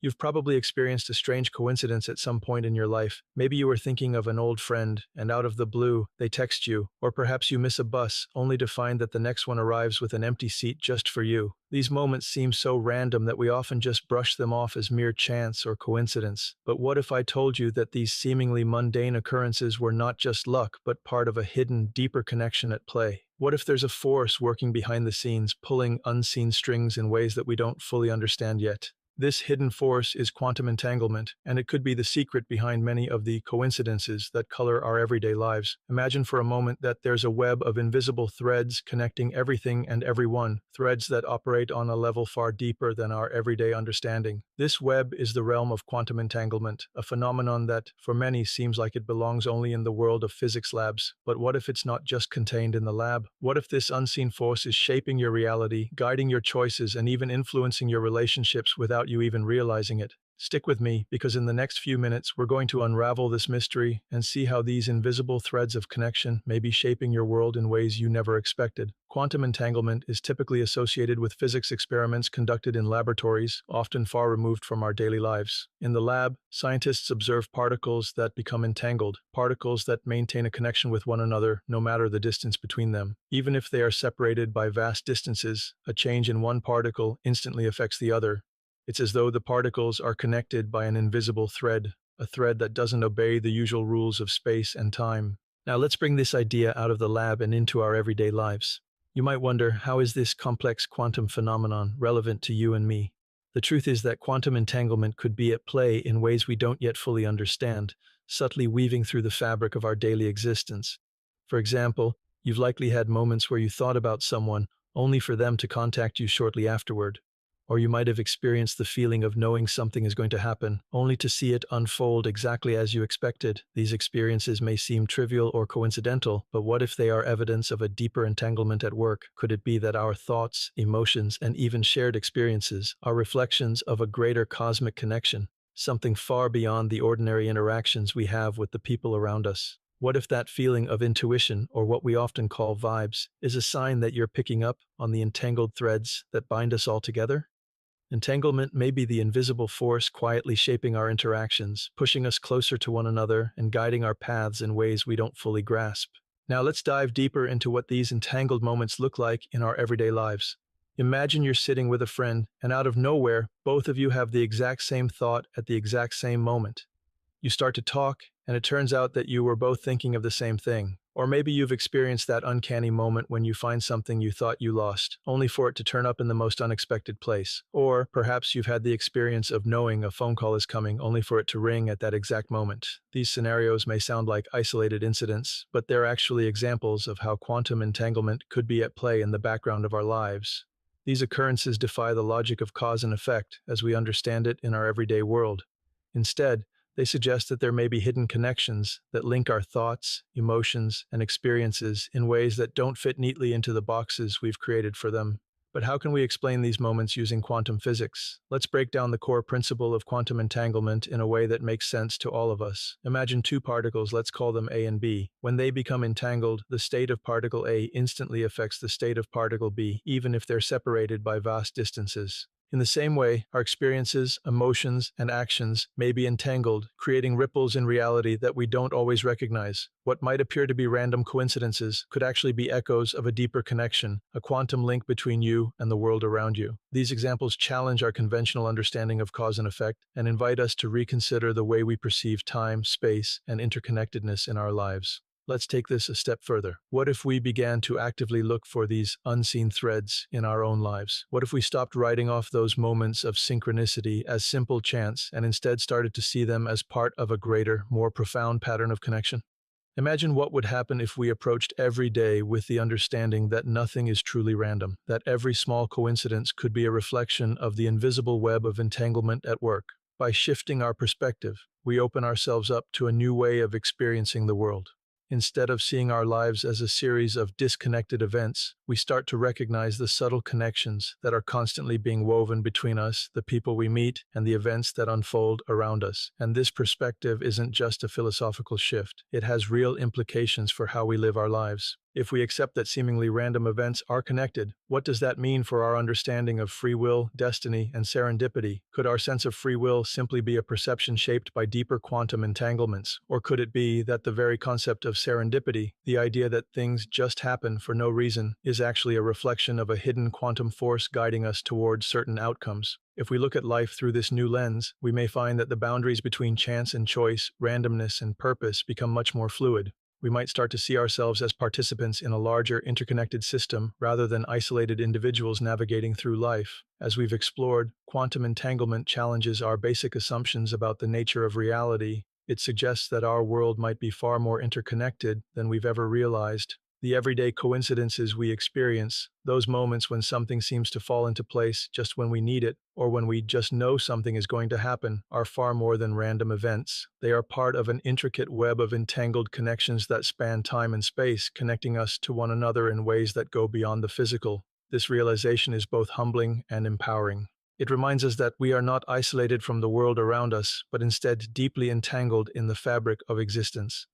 You've probably experienced a strange coincidence at some point in your life. Maybe you were thinking of an old friend, and out of the blue, they text you, or perhaps you miss a bus, only to find that the next one arrives with an empty seat just for you. These moments seem so random that we often just brush them off as mere chance or coincidence. But what if I told you that these seemingly mundane occurrences were not just luck, but part of a hidden, deeper connection at play? What if there's a force working behind the scenes, pulling unseen strings in ways that we don't fully understand yet? This hidden force is quantum entanglement, and it could be the secret behind many of the coincidences that color our everyday lives. Imagine for a moment that there's a web of invisible threads connecting everything and everyone, threads that operate on a level far deeper than our everyday understanding. This web is the realm of quantum entanglement, a phenomenon that, for many, seems like it belongs only in the world of physics labs. But what if it's not just contained in the lab? What if this unseen force is shaping your reality, guiding your choices, and even influencing your relationships without you even realizing it? Stick with me, because in the next few minutes, we're going to unravel this mystery and see how these invisible threads of connection may be shaping your world in ways you never expected. Quantum entanglement is typically associated with physics experiments conducted in laboratories, often far removed from our daily lives. In the lab, scientists observe particles that become entangled, particles that maintain a connection with one another no matter the distance between them. Even if they are separated by vast distances, a change in one particle instantly affects the other. It's as though the particles are connected by an invisible thread, a thread that doesn't obey the usual rules of space and time. Now let's bring this idea out of the lab and into our everyday lives. You might wonder, how is this complex quantum phenomenon relevant to you and me? The truth is that quantum entanglement could be at play in ways we don't yet fully understand, subtly weaving through the fabric of our daily existence. For example, you've likely had moments where you thought about someone, only for them to contact you shortly afterward. Or you might have experienced the feeling of knowing something is going to happen, only to see it unfold exactly as you expected. These experiences may seem trivial or coincidental, but what if they are evidence of a deeper entanglement at work? Could it be that our thoughts, emotions, and even shared experiences are reflections of a greater cosmic connection, something far beyond the ordinary interactions we have with the people around us? What if that feeling of intuition, or what we often call vibes, is a sign that you're picking up on the entangled threads that bind us all together? Entanglement may be the invisible force quietly shaping our interactions, pushing us closer to one another and guiding our paths in ways we don't fully grasp. Now let's dive deeper into what these entangled moments look like in our everyday lives. Imagine you're sitting with a friend, and out of nowhere, both of you have the exact same thought at the exact same moment. You start to talk, and it turns out that you were both thinking of the same thing. Or maybe you've experienced that uncanny moment when you find something you thought you lost, only for it to turn up in the most unexpected place. Or perhaps you've had the experience of knowing a phone call is coming, only for it to ring at that exact moment. These scenarios may sound like isolated incidents, but they're actually examples of how quantum entanglement could be at play in the background of our lives. These occurrences defy the logic of cause and effect as we understand it in our everyday world. Instead, they suggest that there may be hidden connections that link our thoughts, emotions, and experiences in ways that don't fit neatly into the boxes we've created for them. But how can we explain these moments using quantum physics? Let's break down the core principle of quantum entanglement in a way that makes sense to all of us. Imagine two particles, let's call them A and B. When they become entangled, the state of particle A instantly affects the state of particle B, even if they're separated by vast distances. In the same way, our experiences, emotions, and actions may be entangled, creating ripples in reality that we don't always recognize. What might appear to be random coincidences could actually be echoes of a deeper connection, a quantum link between you and the world around you. These examples challenge our conventional understanding of cause and effect and invite us to reconsider the way we perceive time, space, and interconnectedness in our lives. Let's take this a step further. What if we began to actively look for these unseen threads in our own lives? What if we stopped writing off those moments of synchronicity as simple chance and instead started to see them as part of a greater, more profound pattern of connection? Imagine what would happen if we approached every day with the understanding that nothing is truly random, that every small coincidence could be a reflection of the invisible web of entanglement at work. By shifting our perspective, we open ourselves up to a new way of experiencing the world. Instead of seeing our lives as a series of disconnected events, we start to recognize the subtle connections that are constantly being woven between us, the people we meet, and the events that unfold around us. And this perspective isn't just a philosophical shift. It has real implications for how we live our lives. If we accept that seemingly random events are connected, what does that mean for our understanding of free will, destiny, and serendipity? Could our sense of free will simply be a perception shaped by deeper quantum entanglements? Or could it be that the very concept of serendipity, the idea that things just happen for no reason, is actually a reflection of a hidden quantum force guiding us towards certain outcomes? If we look at life through this new lens, we may find that the boundaries between chance and choice, randomness and purpose become much more fluid. We might start to see ourselves as participants in a larger, interconnected system rather than isolated individuals navigating through life. As we've explored, quantum entanglement challenges our basic assumptions about the nature of reality. It suggests that our world might be far more interconnected than we've ever realized. The everyday coincidences we experience, those moments when something seems to fall into place just when we need it, or when we just know something is going to happen, are far more than random events. They are part of an intricate web of entangled connections that span time and space, connecting us to one another in ways that go beyond the physical. This realization is both humbling and empowering. It reminds us that we are not isolated from the world around us, but instead deeply entangled in the fabric of existence.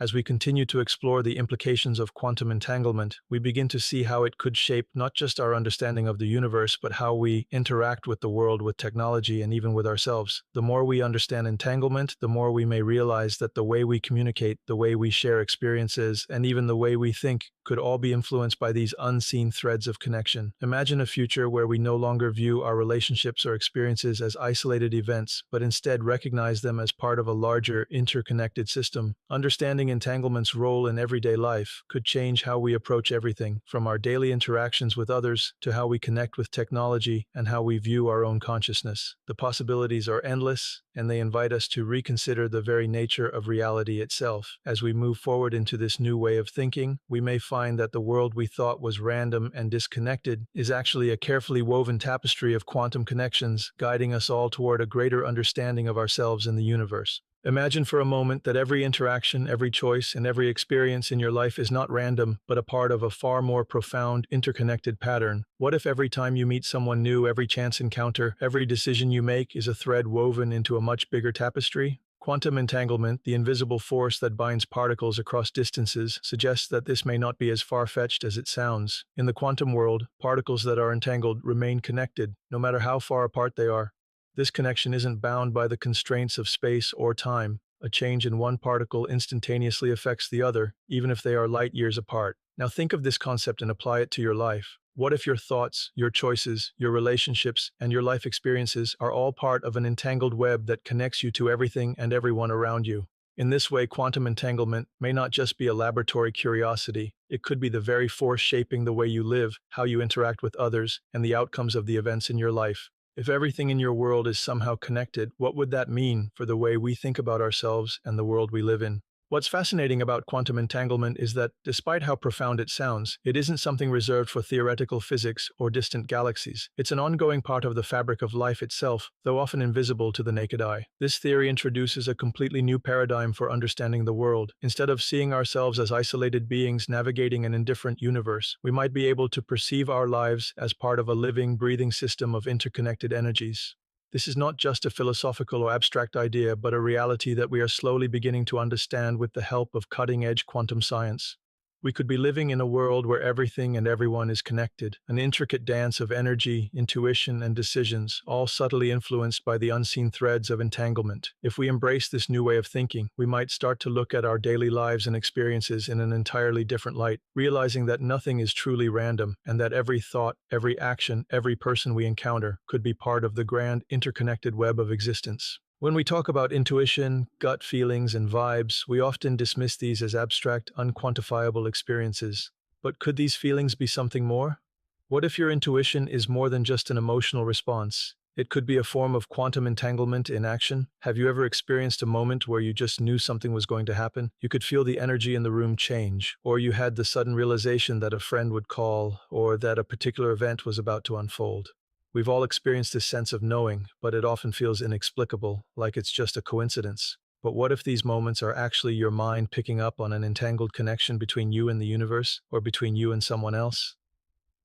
As we continue to explore the implications of quantum entanglement, we begin to see how it could shape not just our understanding of the universe, but how we interact with the world, with technology, and even with ourselves. The more we understand entanglement, the more we may realize that the way we communicate, the way we share experiences, and even the way we think could all be influenced by these unseen threads of connection. Imagine a future where we no longer view our relationships or experiences as isolated events, but instead recognize them as part of a larger, interconnected system. Understanding entanglement's role in everyday life could change how we approach everything, from our daily interactions with others to how we connect with technology and how we view our own consciousness. The possibilities are endless, and they invite us to reconsider the very nature of reality itself. As we move forward into this new way of thinking, we may find that the world we thought was random and disconnected is actually a carefully woven tapestry of quantum connections, guiding us all toward a greater understanding of ourselves and the universe. Imagine for a moment that every interaction, every choice, and every experience in your life is not random, but a part of a far more profound, interconnected pattern. What if every time you meet someone new, every chance encounter, every decision you make is a thread woven into a much bigger tapestry? Quantum entanglement, the invisible force that binds particles across distances, suggests that this may not be as far-fetched as it sounds. In the quantum world, particles that are entangled remain connected, no matter how far apart they are. This connection isn't bound by the constraints of space or time. A change in one particle instantaneously affects the other, even if they are light years apart. Now think of this concept and apply it to your life. What if your thoughts, your choices, your relationships, and your life experiences are all part of an entangled web that connects you to everything and everyone around you? In this way, quantum entanglement may not just be a laboratory curiosity. It could be the very force shaping the way you live, how you interact with others, and the outcomes of the events in your life. If everything in your world is somehow connected, what would that mean for the way we think about ourselves and the world we live in? What's fascinating about quantum entanglement is that, despite how profound it sounds, it isn't something reserved for theoretical physics or distant galaxies. It's an ongoing part of the fabric of life itself, though often invisible to the naked eye. This theory introduces a completely new paradigm for understanding the world. Instead of seeing ourselves as isolated beings navigating an indifferent universe, we might be able to perceive our lives as part of a living, breathing system of interconnected energies. This is not just a philosophical or abstract idea, but a reality that we are slowly beginning to understand with the help of cutting-edge quantum science. We could be living in a world where everything and everyone is connected, an intricate dance of energy, intuition, and decisions, all subtly influenced by the unseen threads of entanglement. If we embrace this new way of thinking, we might start to look at our daily lives and experiences in an entirely different light, realizing that nothing is truly random, and that every thought, every action, every person we encounter could be part of the grand, interconnected web of existence. When we talk about intuition, gut feelings, and vibes, we often dismiss these as abstract, unquantifiable experiences. But could these feelings be something more? What if your intuition is more than just an emotional response? It could be a form of quantum entanglement in action. Have you ever experienced a moment where you just knew something was going to happen? You could feel the energy in the room change, or you had the sudden realization that a friend would call, or that a particular event was about to unfold. We've all experienced this sense of knowing, but it often feels inexplicable, like it's just a coincidence. But what if these moments are actually your mind picking up on an entangled connection between you and the universe, or between you and someone else?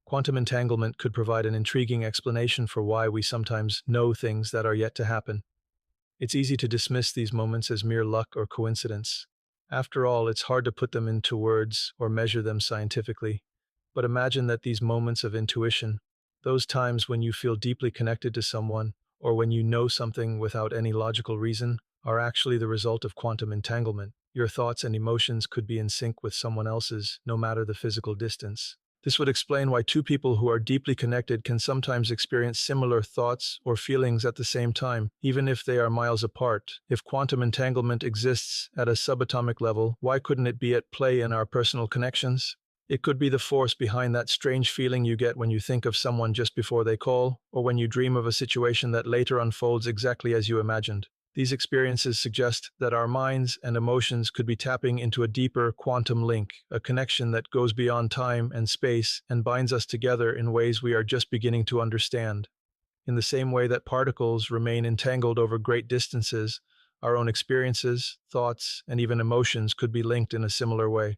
Quantum entanglement could provide an intriguing explanation for why we sometimes know things that are yet to happen. It's easy to dismiss these moments as mere luck or coincidence. After all, it's hard to put them into words or measure them scientifically. But imagine that these moments of intuition, those times when you feel deeply connected to someone, or when you know something without any logical reason, are actually the result of quantum entanglement. Your thoughts and emotions could be in sync with someone else's, no matter the physical distance. This would explain why two people who are deeply connected can sometimes experience similar thoughts or feelings at the same time, even if they are miles apart. If quantum entanglement exists at a subatomic level, why couldn't it be at play in our personal connections? It could be the force behind that strange feeling you get when you think of someone just before they call, or when you dream of a situation that later unfolds exactly as you imagined. These experiences suggest that our minds and emotions could be tapping into a deeper quantum link, a connection that goes beyond time and space and binds us together in ways we are just beginning to understand. In the same way that particles remain entangled over great distances, our own experiences, thoughts, and even emotions could be linked in a similar way.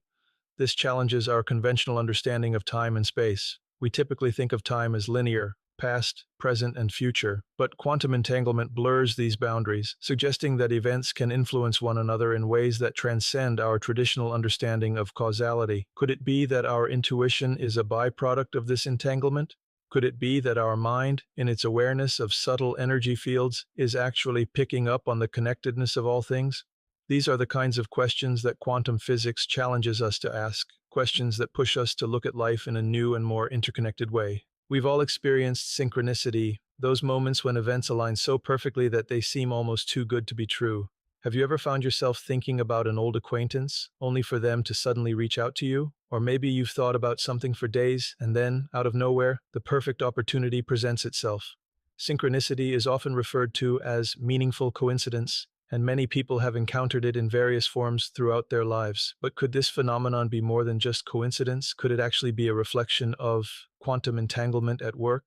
This challenges our conventional understanding of time and space. We typically think of time as linear, past, present, and future, but quantum entanglement blurs these boundaries, suggesting that events can influence one another in ways that transcend our traditional understanding of causality. Could it be that our intuition is a byproduct of this entanglement? Could it be that our mind, in its awareness of subtle energy fields, is actually picking up on the connectedness of all things? These are the kinds of questions that quantum physics challenges us to ask, questions that push us to look at life in a new and more interconnected way. We've all experienced synchronicity, those moments when events align so perfectly that they seem almost too good to be true. Have you ever found yourself thinking about an old acquaintance, only for them to suddenly reach out to you? Or maybe you've thought about something for days, and then, out of nowhere, the perfect opportunity presents itself. Synchronicity is often referred to as meaningful coincidence, and many people have encountered it in various forms throughout their lives. But could this phenomenon be more than just coincidence? Could it actually be a reflection of quantum entanglement at work?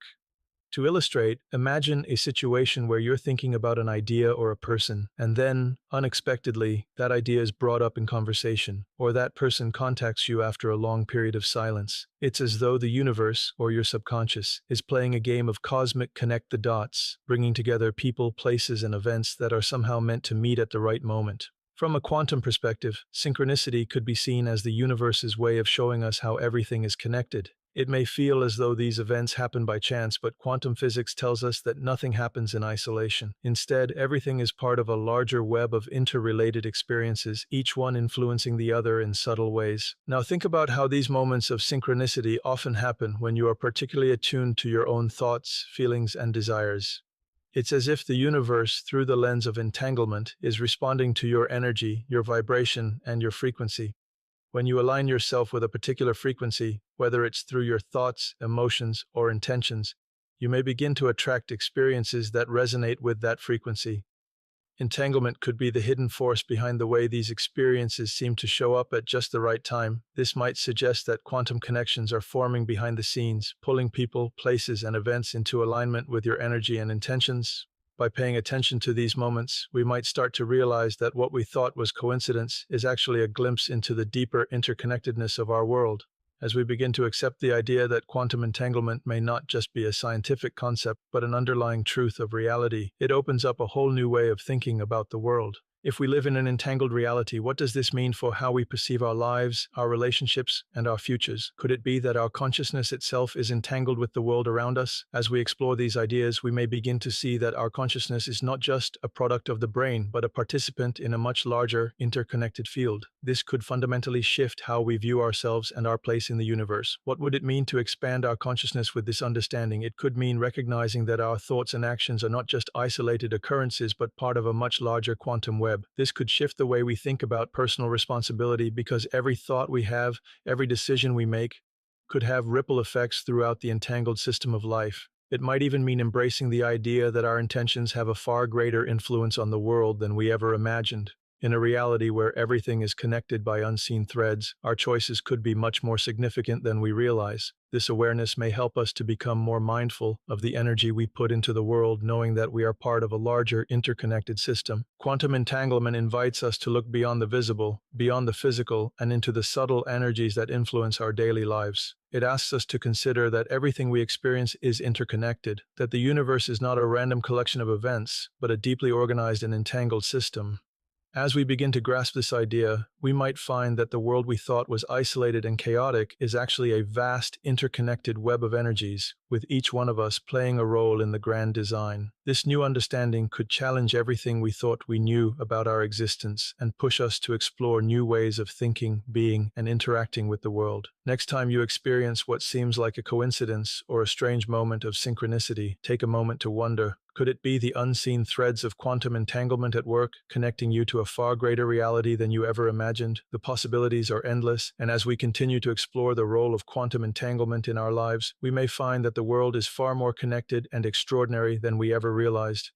To illustrate, imagine a situation where you're thinking about an idea or a person, and then, unexpectedly, that idea is brought up in conversation, or that person contacts you after a long period of silence. It's as though the universe, or your subconscious, is playing a game of cosmic connect the dots, bringing together people, places, and events that are somehow meant to meet at the right moment. From a quantum perspective, synchronicity could be seen as the universe's way of showing us how everything is connected. It may feel as though these events happen by chance, but quantum physics tells us that nothing happens in isolation. Instead, everything is part of a larger web of interrelated experiences, each one influencing the other in subtle ways. Now think about how these moments of synchronicity often happen when you are particularly attuned to your own thoughts, feelings, and desires. It's as if the universe, through the lens of entanglement, is responding to your energy, your vibration, and your frequency. When you align yourself with a particular frequency, whether it's through your thoughts, emotions, or intentions, you may begin to attract experiences that resonate with that frequency. Entanglement could be the hidden force behind the way these experiences seem to show up at just the right time. This might suggest that quantum connections are forming behind the scenes, pulling people, places, and events into alignment with your energy and intentions. By paying attention to these moments, we might start to realize that what we thought was coincidence is actually a glimpse into the deeper interconnectedness of our world. As we begin to accept the idea that quantum entanglement may not just be a scientific concept but an underlying truth of reality, it opens up a whole new way of thinking about the world. If we live in an entangled reality, what does this mean for how we perceive our lives, our relationships, and our futures? Could it be that our consciousness itself is entangled with the world around us? As we explore these ideas, we may begin to see that our consciousness is not just a product of the brain, but a participant in a much larger, interconnected field. This could fundamentally shift how we view ourselves and our place in the universe. What would it mean to expand our consciousness with this understanding? It could mean recognizing that our thoughts and actions are not just isolated occurrences, but part of a much larger quantum web. This could shift the way we think about personal responsibility because every thought we have, every decision we make, could have ripple effects throughout the entangled system of life. It might even mean embracing the idea that our intentions have a far greater influence on the world than we ever imagined. In a reality where everything is connected by unseen threads, our choices could be much more significant than we realize. This awareness may help us to become more mindful of the energy we put into the world, knowing that we are part of a larger, interconnected system. Quantum entanglement invites us to look beyond the visible, beyond the physical, and into the subtle energies that influence our daily lives. It asks us to consider that everything we experience is interconnected, that the universe is not a random collection of events, but a deeply organized and entangled system. As we begin to grasp this idea, we might find that the world we thought was isolated and chaotic is actually a vast, interconnected web of energies, with each one of us playing a role in the grand design. This new understanding could challenge everything we thought we knew about our existence and push us to explore new ways of thinking, being, and interacting with the world. Next time you experience what seems like a coincidence or a strange moment of synchronicity, take a moment to wonder, could it be the unseen threads of quantum entanglement at work, connecting you to a far greater reality than you ever imagined? The possibilities are endless, and as we continue to explore the role of quantum entanglement in our lives, we may find that the world is far more connected and extraordinary than we ever realized.